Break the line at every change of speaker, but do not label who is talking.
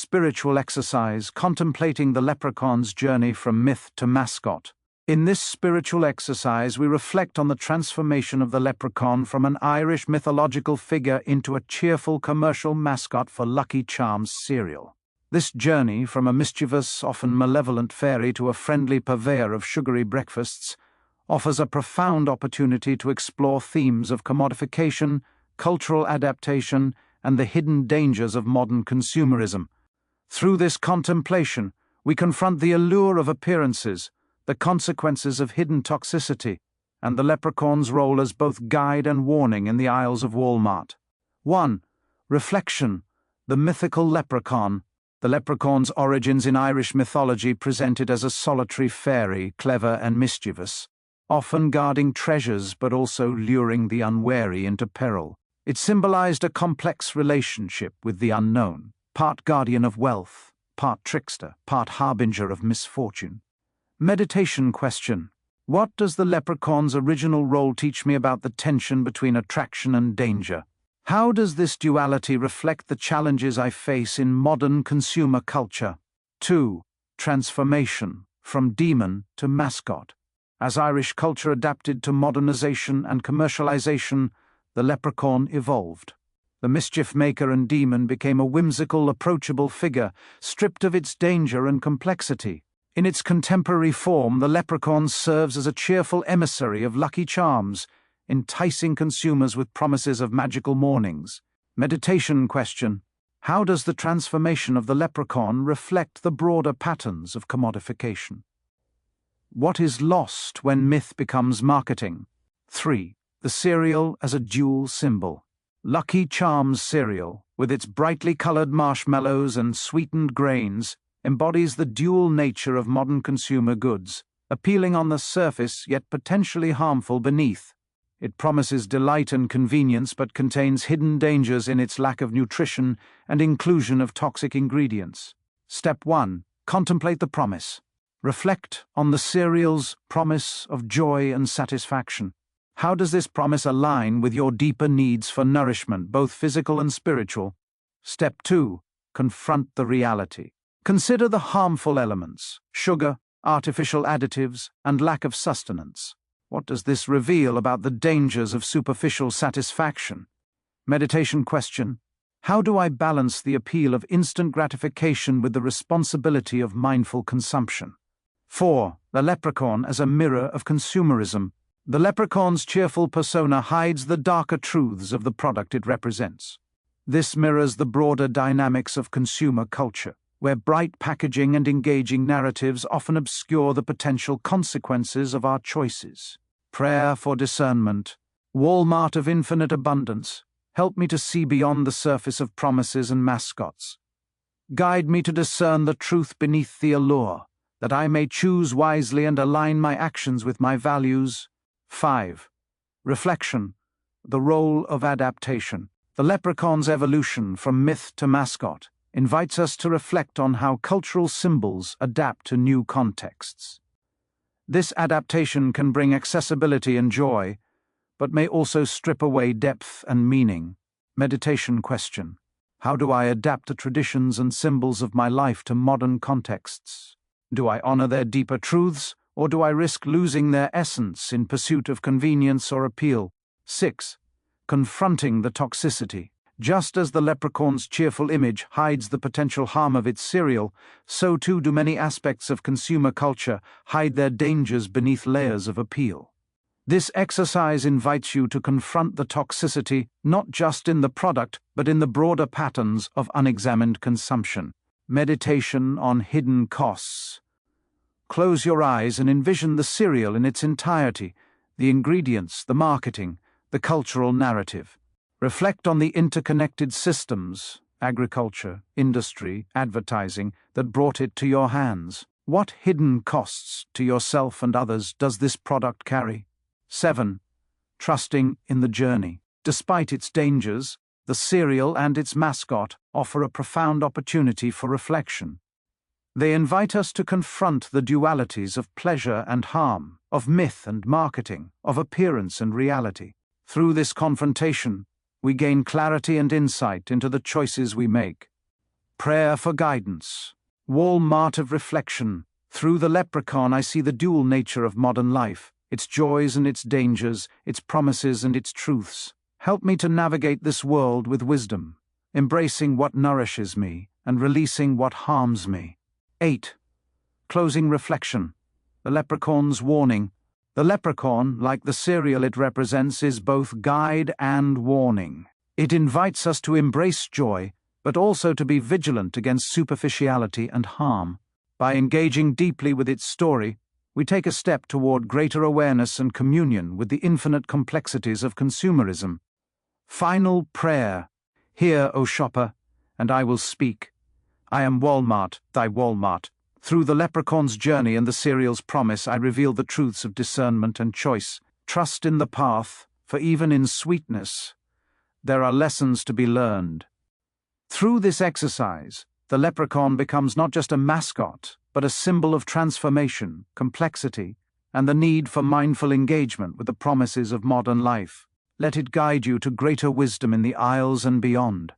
spiritual exercise, contemplating the leprechaun's journey from myth to mascot. In this spiritual exercise, we reflect on the transformation of the leprechaun from an Irish mythological figure into a cheerful commercial mascot for Lucky Charms cereal. This journey from a mischievous, often malevolent fairy to a friendly purveyor of sugary breakfasts offers a profound opportunity to explore themes of commodification, cultural adaptation, and the hidden dangers of modern consumerism. Through this contemplation, we confront the allure of appearances, the consequences of hidden toxicity, and the leprechaun's role as both guide and warning in the aisles of Wal-mart. 1. Reflection. The mythical leprechaun. The leprechaun's origins in Irish mythology presented as a solitary fairy, clever and mischievous, often guarding treasures but also luring the unwary into peril. It symbolized a complex relationship with the unknown, part guardian of wealth, part trickster, part harbinger of misfortune. Meditation question. What does the leprechaun's original role teach me about the tension between attraction and danger? How does this duality reflect the challenges I face in modern consumer culture? 2. Transformation, from demon to mascot. As Irish culture adapted to modernization and commercialization, the leprechaun evolved. The mischief maker and demon became a whimsical, approachable figure, stripped of its danger and complexity. In its contemporary form, the leprechaun serves as a cheerful emissary of Lucky Charms, enticing consumers with promises of magical mornings. Meditation question. How does the transformation of the leprechaun reflect the broader patterns of commodification? What is lost when myth becomes marketing? 3. The cereal as a dual symbol. Lucky Charms cereal, with its brightly colored marshmallows and sweetened grains, embodies the dual nature of modern consumer goods, appealing on the surface yet potentially harmful beneath. It promises delight and convenience but contains hidden dangers in its lack of nutrition and inclusion of toxic ingredients. Step 1. Contemplate the promise. Reflect on the cereal's promise of joy and satisfaction. How does this promise align with your deeper needs for nourishment, both physical and spiritual? Step 2. Confront the reality. Consider the harmful elements: sugar, artificial additives, and lack of sustenance. What does this reveal about the dangers of superficial satisfaction? Meditation question. How do I balance the appeal of instant gratification with the responsibility of mindful consumption? 4. The leprechaun as a mirror of consumerism. The leprechaun's cheerful persona hides the darker truths of the product it represents. This mirrors the broader dynamics of consumer culture, where bright packaging and engaging narratives often obscure the potential consequences of our choices. Prayer for discernment. Wal-mart of infinite abundance, help me to see beyond the surface of promises and mascots. Guide me to discern the truth beneath the allure, that I may choose wisely and align my actions with my values. 5. Reflection. The role of adaptation. The leprechaun's evolution from myth to mascot invites us to reflect on how cultural symbols adapt to new contexts. This adaptation can bring accessibility and joy, but may also strip away depth and meaning. Meditation question. How do I adapt the traditions and symbols of my life to modern contexts? Do I honor their deeper truths, or do I risk losing their essence in pursuit of convenience or appeal? 6. Confronting the toxicity. Just as the leprechaun's cheerful image hides the potential harm of its cereal, so too do many aspects of consumer culture hide their dangers beneath layers of appeal. This exercise invites you to confront the toxicity not just in the product, but in the broader patterns of unexamined consumption. Meditation on hidden costs. Close your eyes and envision the cereal in its entirety, the ingredients, the marketing, the cultural narrative. Reflect on the interconnected systems, agriculture, industry, advertising, that brought it to your hands. What hidden costs to yourself and others does this product carry? 7. Trusting in the journey. Despite its dangers, the cereal and its mascot offer a profound opportunity for reflection. They invite us to confront the dualities of pleasure and harm, of myth and marketing, of appearance and reality. Through this confrontation, we gain clarity and insight into the choices we make. Prayer for guidance. Wal-mart of reflection. Through the Leprechaun I see the dual nature of modern life, its joys and its dangers, its promises and its truths. Help me to navigate this world with wisdom, embracing what nourishes me and releasing what harms me. 8. Closing reflection. The Leprechaun's warning. The leprechaun, like the cereal it represents, is both guide and warning. It invites us to embrace joy, but also to be vigilant against superficiality and harm. By engaging deeply with its story, we take a step toward greater awareness and communion with the infinite complexities of consumerism. Final prayer. Hear, O shopper, and I will speak. I am Wal-mart, thy Wal-mart. Through the leprechaun's journey and the cereal's promise, I reveal the truths of discernment and choice. Trust in the path, for even in sweetness, there are lessons to be learned. Through this exercise, the leprechaun becomes not just a mascot, but a symbol of transformation, complexity, and the need for mindful engagement with the promises of modern life. Let it guide you to greater wisdom in the aisles and beyond.